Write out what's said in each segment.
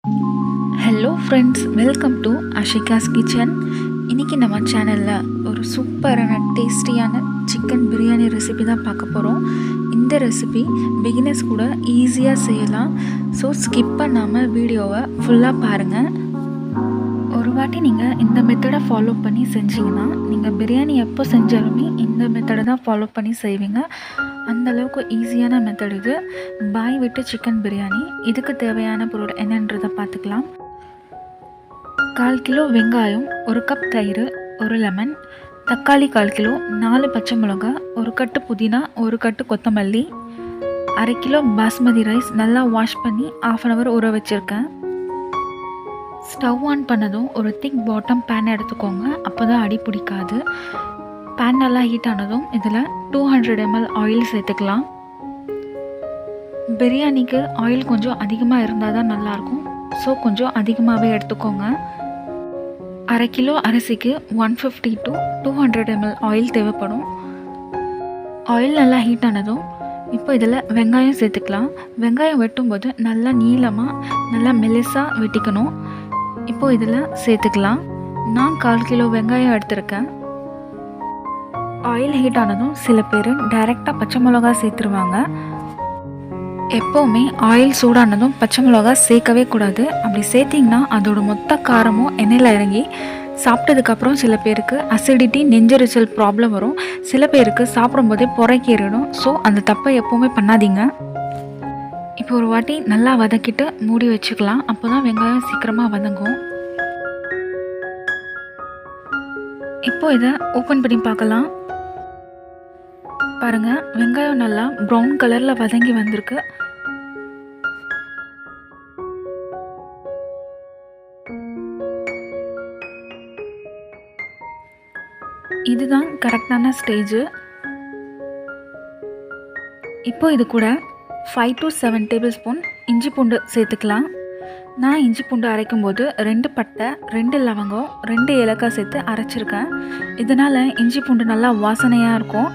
Hello friends, welcome to Ashika's kitchen. இன்றைக்கி நம்ம சேனலில் ஒரு சூப்பரான டேஸ்டியான சிக்கன் பிரியாணி ரெசிபி தான் பார்க்க போகிறோம். இந்த ரெசிபி பிகினர்ஸ் கூட ஈஸியாக செய்யலாம். ஸோ ஸ்கிப் பண்ணாமல் வீடியோவை ஃபுல்லாக பாருங்கள். ஒரு வாட்டி நீங்கள் இந்த மெத்தடை ஃபாலோ பண்ணி செஞ்சிங்கன்னா நீங்கள் பிரியாணி எப்போ செஞ்சாலுமே இந்த மெத்தடை தான் ஃபாலோ பண்ணி செய்வீங்க. அந்தளவுக்கு ஈஸியான மெத்தட் இது. பாய் விட்டு சிக்கன் பிரியாணி. இதுக்கு தேவையான பொருள் என்னன்றதை பார்த்துக்கலாம். 1/4 கிலோ வெங்காயம், 1 கப் தயிர், 1 லெமன், தக்காளி 1/4 கிலோ, 4 பச்சை மிளகா, 1 கட்டு புதினா, 1 கட்டு கொத்தமல்லி, 1/2 கிலோ பாஸ்மதி ரைஸ் நல்லா வாஷ் பண்ணி 1/2 hour ஊற வச்சுருக்கேன். ஸ்டவ் ஆன் பண்ணதும் ஒரு திக் பாட்டம் பேன் எடுத்துக்கோங்க, அப்போ தான் அடி பிடிக்காது. பேன் நல்லா ஹீட் ஆனதும் இதில் 200 ml ஆயில் சேர்த்துக்கலாம். பிரியாணிக்கு ஆயில் கொஞ்சம் அதிகமாக இருந்தால் தான் நல்லாயிருக்கும். ஸோ கொஞ்சம் அதிகமாகவே எடுத்துக்கோங்க. 1/2 கிலோ அரிசிக்கு 150 to 200 ml ஆயில் தேவைப்படும். ஆயில் நல்லா ஹீட் ஆனதும் இப்போ இதில் வெங்காயம் சேர்த்துக்கலாம். வெங்காயம் வெட்டும்போது நல்லா நீளமாக நல்லா மெலிசாக வெட்டிக்கணும். இப்போது இதில் சேர்த்துக்கலாம். நான் 1/4 கிலோ வெங்காயம் எடுத்திருக்கேன். ஆயில் ஹீட் ஆனதும் சில பேர் டைரெக்டாக பச்சை மிளகா சேர்த்துருவாங்க. எப்போவுமே ஆயில் சூடானதும் பச்சை மிளகா சேர்க்கவே கூடாது. அப்படி சேர்த்திங்கன்னா அதோட மொத்த காரமும் எண்ணெயில் இறங்கி சாப்பிட்டதுக்கப்புறம் சில பேருக்கு அசிடிட்டி, நெஞ்செரிச்சல் ப்ராப்ளம் வரும். சில பேருக்கு சாப்பிடும்போதே புறக்கேறிடும். ஸோ அந்த தப்பை எப்போவுமே பண்ணாதீங்க. இப்போ ஒரு வாட்டி நல்லா வதக்கிட்டு மூடி வச்சுக்கலாம். அப்போ தான் வெங்காயம் சீக்கிரமாக வதங்கும். இப்போ இதை ஓப்பன் பண்ணி பார்க்கலாம். பாருங்கள், வெங்காயம் நல்லா ப்ரௌன் கலரில் வதங்கி வந்திருக்கு. இதுதான் கரெக்டான ஸ்டேஜு. இப்போ இது கூட 5 to 7 டேபிள் ஸ்பூன் இஞ்சி பூண்டு சேர்த்துக்கலாம். நான் இஞ்சி பூண்டு அரைக்கும் போது 2 பட்டை, 2 லவங்கம், 2 ஏலக்காய் சேர்த்து அரைச்சிருக்கேன். இதனால் இஞ்சி பூண்டு நல்லா வாசனையாக இருக்கும்.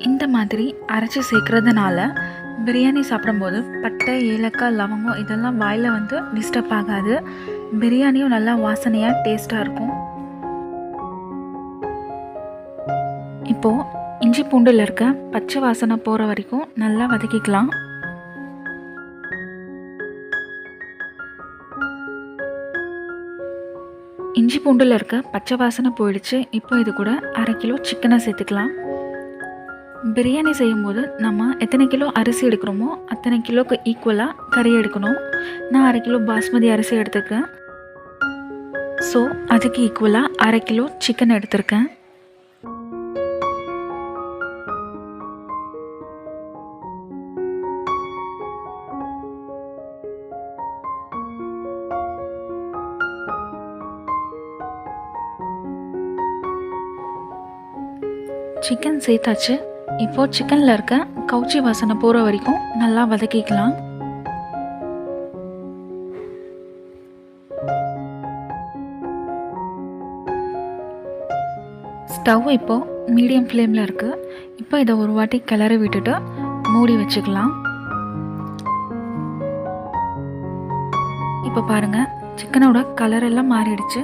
இந்த மாதிரி அரைச்சி சேர்க்குறதுனால பிரியாணி சாப்பிடும்போது பட்டை, ஏலக்காய், லவங்கம் இதெல்லாம் வாயில் வந்து டிஸ்டர்ப் ஆகாது. பிரியாணியும் நல்லா வாசனையாக டேஸ்ட்டாக இருக்கும். இப்போது இஞ்சி பூண்டில் இருக்க பச்சை வாசனை போகிற வரைக்கும் நல்லா வதக்கிக்கலாம். இஞ்சி பூண்டில் இருக்க பச்சை வாசனை போயிடுச்சு. இப்போ இது கூட 1/2 கிலோ சிக்கனை சேர்த்துக்கலாம். பிரியாணி செய்யும்போது நம்ம எத்தனை கிலோ அரிசி எடுக்கிறோமோ அத்தனை கிலோக்கு ஈக்குவலாக கறி எடுக்கணும். நான் 1/2 கிலோ பாஸ்மதி அரிசி எடுத்துருக்கேன். ஸோ அதுக்கு ஈக்குவலாக 1/2 கிலோ சிக்கன் எடுத்திருக்கேன். சிக்கன் சேர்த்தாச்சு. இப்போது சிக்கனில் இருக்க கவுச்சி வாசனை போகிற வரைக்கும் நல்லா வதக்கிக்கலாம். ஸ்டவ் இப்போது மீடியம் ஃப்ளேமில் இருக்குது. இப்போ இதை ஒரு வாட்டி கிளறி விட்டுட்டு மூடி வச்சுக்கலாம். இப்போ பாருங்கள், சிக்கனோட கலர் எல்லாம் மாறிடுச்சு.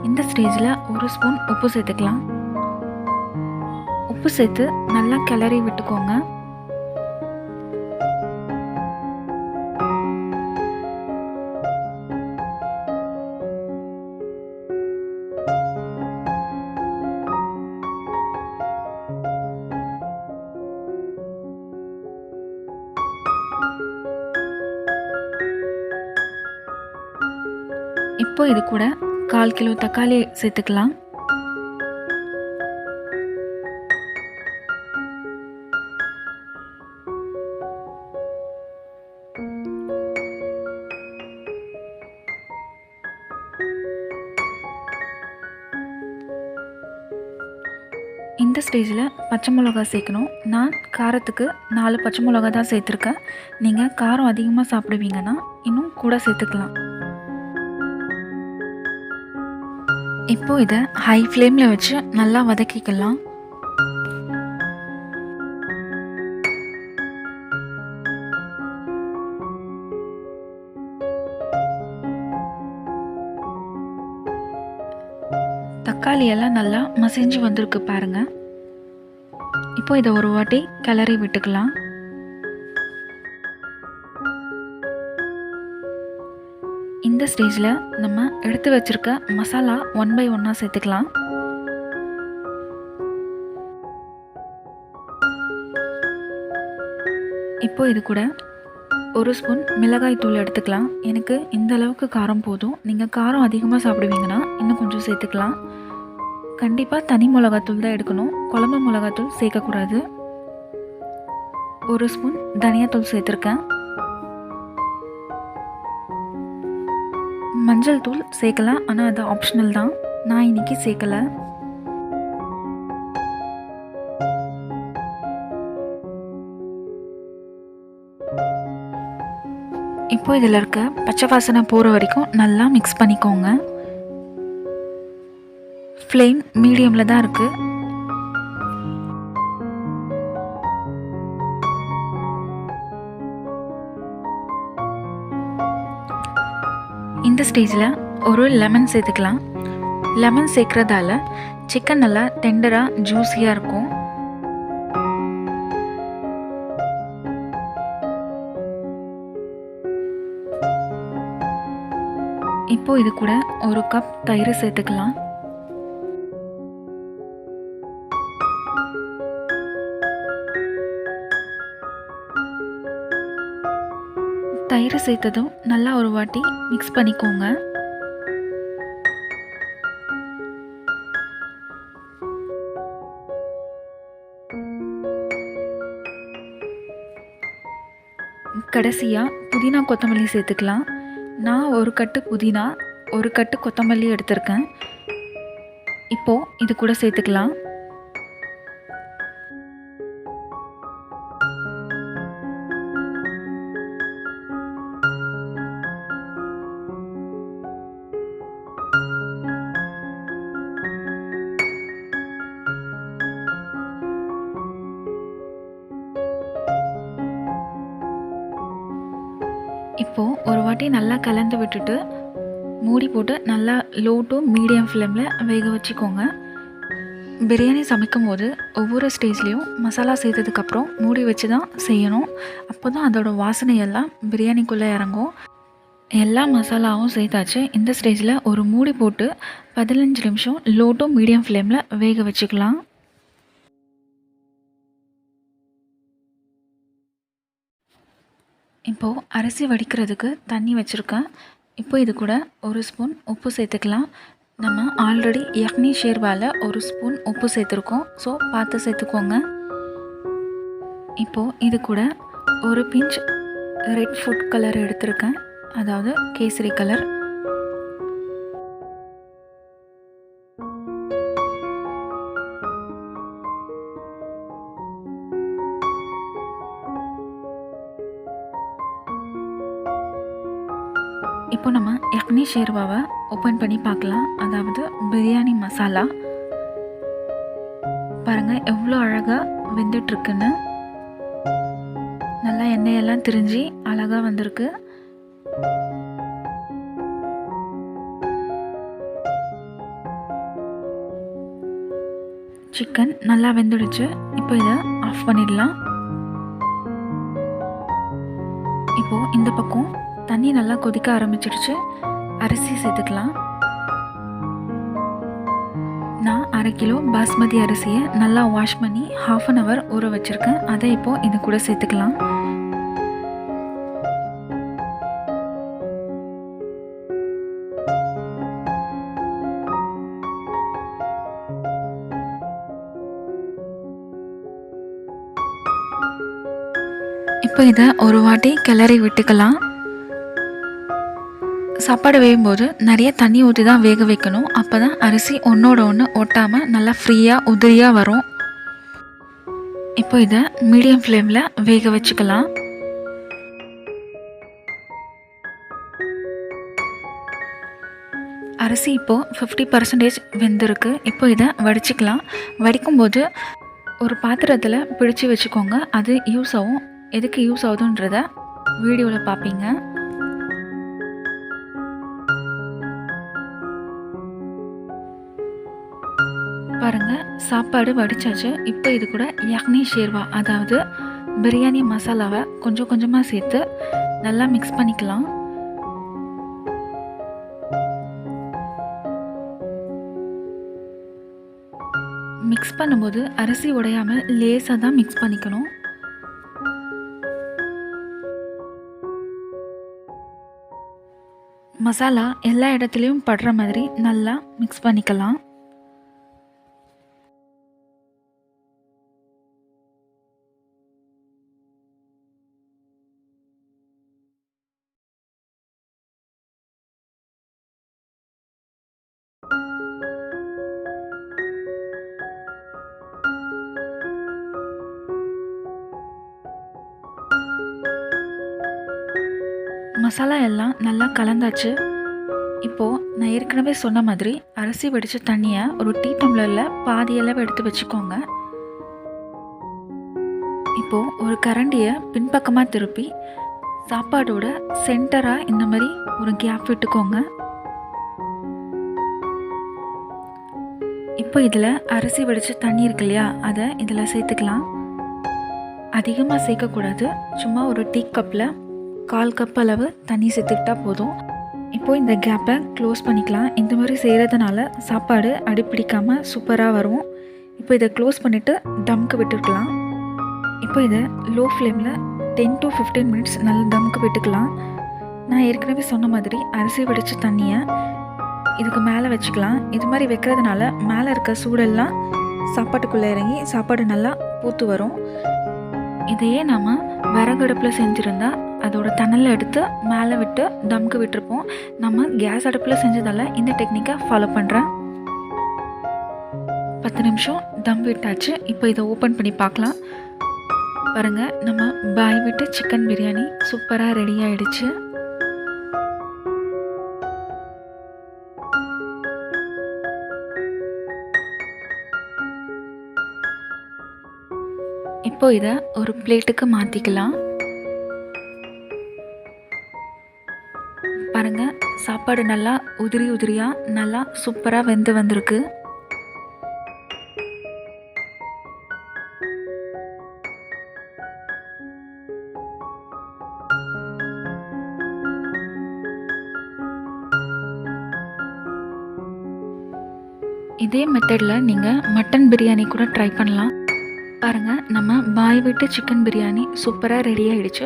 இந்த ஸ்டேஜில் 1 ஸ்பூன் உப்பு சேர்த்துக்கலாம். உப்பு சேர்த்து நல்லா கிளறி விட்டுக்கோங்க. இப்போ இது கூட 1/4 கிலோ தக்காளி சேர்த்துக்கலாம். இந்த ஸ்டேஜில் பச்சை மிளகா சேர்க்கணும். நான் காரத்துக்கு 4 பச்சை மிளகா தான் சேர்த்துருக்கேன். நீங்கள் காரம் அதிகமாக சாப்பிடுவீங்கன்னா இன்னும் கூட சேர்த்துக்கலாம். இப்போது இதை ஹை ஃப்ளேமில் வச்சு நல்லா வதக்கிக்கலாம். தக்காளி எல்லாம் நல்லா மசிஞ்சு வந்திருக்கு பாருங்க. இப்போ இதை ஒரு வாட்டி கிளறி விட்டுக்கலாம். இந்த ஸ்டேஜில் நம்ம எடுத்து வச்சிருக்க மசாலா 1 by 1 சேர்த்துக்கலாம். இப்போ இது கூட 1 ஸ்பூன் மிளகாய் தூள் எடுத்துக்கலாம். எனக்கு இந்த அளவுக்கு காரம் போதும். நீங்கள் காரம் அதிகமாக சாப்பிடுவீங்கன்னா இன்னும் கொஞ்சம் சேர்த்துக்கலாம். கண்டிப்பாக தனி மிளகாத்தூள் தான் எடுக்கணும், குழம்பு மிளகாத்தூள் சேர்க்கக்கூடாது. 1 ஸ்பூன் தனியாத்தூள் சேர்த்துருக்கேன். மஞ்சள் தூள் சேர்க்கலாம், ஆனால் அது ஆப்ஷனல் தான். நான் இன்னைக்கு சேர்க்கலை. இப்போ இதில் இருக்க பச்சை வாசனை போகிற வரைக்கும் நல்லா மிக்ஸ் பண்ணிக்கோங்க. ஃப்ளேம் மீடியமில் தான் இருக்குது. இந்த ஸ்டேஜில் ஒரு லெமன் சேர்த்துக்கலாம். லெமன் சேர்க்குறதால சிக்கன் நல்லா டெண்டராக ஜூஸியாக இருக்கும். இப்போ இது கூட 1 கப் தயிர் சேர்த்துக்கலாம். தயிர் சேர்த்ததும் நல்லா ஒரு வாட்டி மிக்ஸ் பண்ணிக்கோங்க. கடைசியாக புதினா கொத்தமல்லி சேர்த்துக்கலாம். நான் 1 கட்டு புதினா 1 கட்டு கொத்தமல்லி எடுத்திருக்கேன். இப்போது இது கூட சேர்த்துக்கலாம். இப்போது ஒரு வாட்டி நல்லா கலந்து விட்டுட்டு மூடி போட்டு நல்லா லோ டு மீடியம் ஃப்ளேமில் வேக வச்சுக்கோங்க. பிரியாணி சமைக்கும் போது ஒவ்வொரு ஸ்டேஜ்லேயும் மசாலா சேர்த்ததுக்கப்புறம் மூடி வச்சு தான் செய்யணும். அப்போ தான் அதோடய வாசனையெல்லாம் பிரியாணிக்குள்ளே இறங்கும். எல்லா மசாலாவும் சேர்த்தாச்சு. இந்த ஸ்டேஜில் ஒரு மூடி போட்டு 15 நிமிஷம் லோ டு மீடியம் ஃப்ளேமில் வேக வச்சுக்கலாம். இப்போது அரிசி வடிக்கிறதுக்கு தண்ணி வச்சுருக்கேன். இப்போ இது கூட 1 ஸ்பூன் உப்பு சேர்த்துக்கலாம். நம்ம ஆல்ரெடி யக்னி ஷேர்வாவில் 1 ஸ்பூன் உப்பு சேர்த்துருக்கோம், ஸோ பார்த்து சேர்த்துக்கோங்க. இப்போது இது கூட 1 பிஞ்ச் ரெட் ஃபுட் கலர் எடுத்திருக்கேன், அதாவது கேசரி கலர். இப்போ நம்ம யக்னி ஷேர்வாவை ஓப்பன் பண்ணி பார்க்கலாம், அதாவது பிரியாணி மசாலா. பாருங்கள் எவ்வளோ அழகாக வெந்துட்டுருக்குன்னு. நல்லா எண்ணெயெல்லாம் திரிஞ்சு அழகாக வந்திருக்கு. சிக்கன் நல்லா வெந்துடுச்சு. இப்போ இதை ஆஃப் பண்ணிடலாம். இப்போது இந்த பக்கம் தண்ணி நல்லா கொதிக்க ஆரம்பிச்சிடுச்சு. அரிசி சேர்த்துக்கலாம். நான் 1/2 கிலோ பாஸ்மதி அரிசியை நல்லா வாஷ் பண்ணி 1/2 அன் ஹவர் ஊற வச்சுருக்கேன். அதை இப்போது இது கூட சேர்த்துக்கலாம். இப்போ இதை ஒரு வாட்டி கிளறி விட்டுக்கலாம். சாப்பாடு வேகும்போது நிறைய தண்ணி ஊற்றி தான் வேக வைக்கணும். அப்போ தான் அரிசி ஒன்றோட ஒன்று ஒட்டாமல் நல்லா ஃப்ரீயாக உதிரியாக வரும். இப்போ இதை மீடியம் ஃப்ளேமில் வேக வச்சுக்கலாம். அரிசி இப்போது 50% வெந்திருக்கு. இப்போ இதை வடிச்சிக்கலாம். வடிக்கும்போது ஒரு பாத்திரத்தில் பிடிச்சி வச்சுக்கோங்க, அது யூஸ் ஆகும். எதுக்கு யூஸ் ஆகுதுன்றத வீடியோவில் பார்ப்பீங்க. பாருங்கள், சாப்பாடு வடித்தாச்சு. இப்போ இது கூட யக்னி ஷேர்வா, அதாவது பிரியாணி மசாலாவை கொஞ்சம் கொஞ்சமாக சேர்த்து நல்லா மிக்ஸ் பண்ணிக்கலாம். மிக்ஸ் பண்ணும்போது அரிசி உடையாமல் லேசாக தான் மிக்ஸ் பண்ணிக்கணும். மசாலா எல்லா இடத்துலையும் படுற மாதிரி நல்லா மிக்ஸ் பண்ணிக்கலாம். மசாலா எல்லாம் நல்லா கலந்தாச்சு. இப்போது நான் ஏற்கனவே சொன்ன மாதிரி அரிசி வடித்த தண்ணியை ஒரு டீ டம்ளரில் பாதி அளவு எடுத்து வச்சுக்கோங்க. இப்போது ஒரு கரண்டியை பின்பக்கமாக திருப்பி சாப்பாடோட சென்டராக இந்த மாதிரி ஒரு கேப் விட்டுக்கோங்க. இப்போ இதில் அரிசி வடித்த தண்ணி இருக்கு இல்லையா, அதை இதில் சேர்த்துக்கலாம். அதிகமாக சேர்க்கக்கூடாது. சும்மா ஒரு டீ கப்பில் 1/4 கப் அளவு தண்ணி சேர்த்துக்கிட்டா போதும். இப்போது இந்த கேப்பை க்ளோஸ் பண்ணிக்கலாம். இந்த மாதிரி செய்கிறதுனால சாப்பாடு அடிப்பிடிக்காமல் சூப்பராக வரும். இப்போ இதை க்ளோஸ் பண்ணிவிட்டு தம்க்கு விட்டுக்கலாம். இப்போ இதை லோ ஃப்ளேமில் 10 to 15 மினிட்ஸ் நல்லா தம்க்கு விட்டுக்கலாம். நான் ஏற்கனவே சொன்ன மாதிரி அரிசி வடித்த தண்ணியை இதுக்கு மேலே வச்சுக்கலாம். இது மாதிரி வைக்கிறதுனால மேலே இருக்க சூடெல்லாம் சாப்பாட்டுக்குள்ளே இறங்கி சாப்பாடு நல்லா பூத்து வரும். இதையே நம்ம விறகடுப்பில் செஞ்சுருந்தா அதோட தணலை எடுத்து மேலே விட்டு தம்க்கு விட்டுருப்போம். நம்ம கேஸ் அடுப்பில் செஞ்சதால் இந்த டெக்னிக்கை ஃபாலோ பண்ணுறேன். 10 நிமிஷம் தம் விட்டாச்சு. இப்போ இதை ஓப்பன் பண்ணி பார்க்கலாம். பாருங்கள், நம்ம பாய் விட்டு சிக்கன் பிரியாணி சூப்பராக ரெடி ஆகிடுச்சு. இப்போ இதை ஒரு பிளேட்டுக்கு மாற்றிக்கலாம். பாருங்கள், சாப்பாடு நல்லா உதிரி உதிரியாக நல்லா சூப்பராக வெந்து வந்திருக்கு. இதே மெத்தடில் நீங்கள் மட்டன் பிரியாணி கூட ட்ரை பண்ணலாம். பாருங்கள், நம்ம பாய் விட்டு சிக்கன் பிரியாணி சூப்பராக ரெடி ஆகிடுச்சு.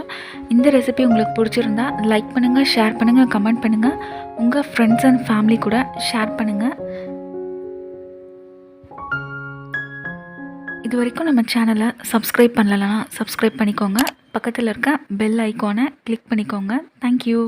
இந்த ரெசிபி உங்களுக்கு பிடிச்சிருந்தா லைக் பண்ணுங்கள், ஷேர் பண்ணுங்கள், கமெண்ட் பண்ணுங்கள். உங்கள் ஃப்ரெண்ட்ஸ் அண்ட் ஃபேமிலி கூட ஷேர் பண்ணுங்கள். இது வரைக்கும் நம்ம சேனலை சப்ஸ்கிரைப் பண்ணலன்னா சப்ஸ்கிரைப் பண்ணிக்கோங்க. பக்கத்தில் இருக்க பெல் ஐக்கானை கிளிக் பண்ணிக்கோங்க. தேங்க்யூ.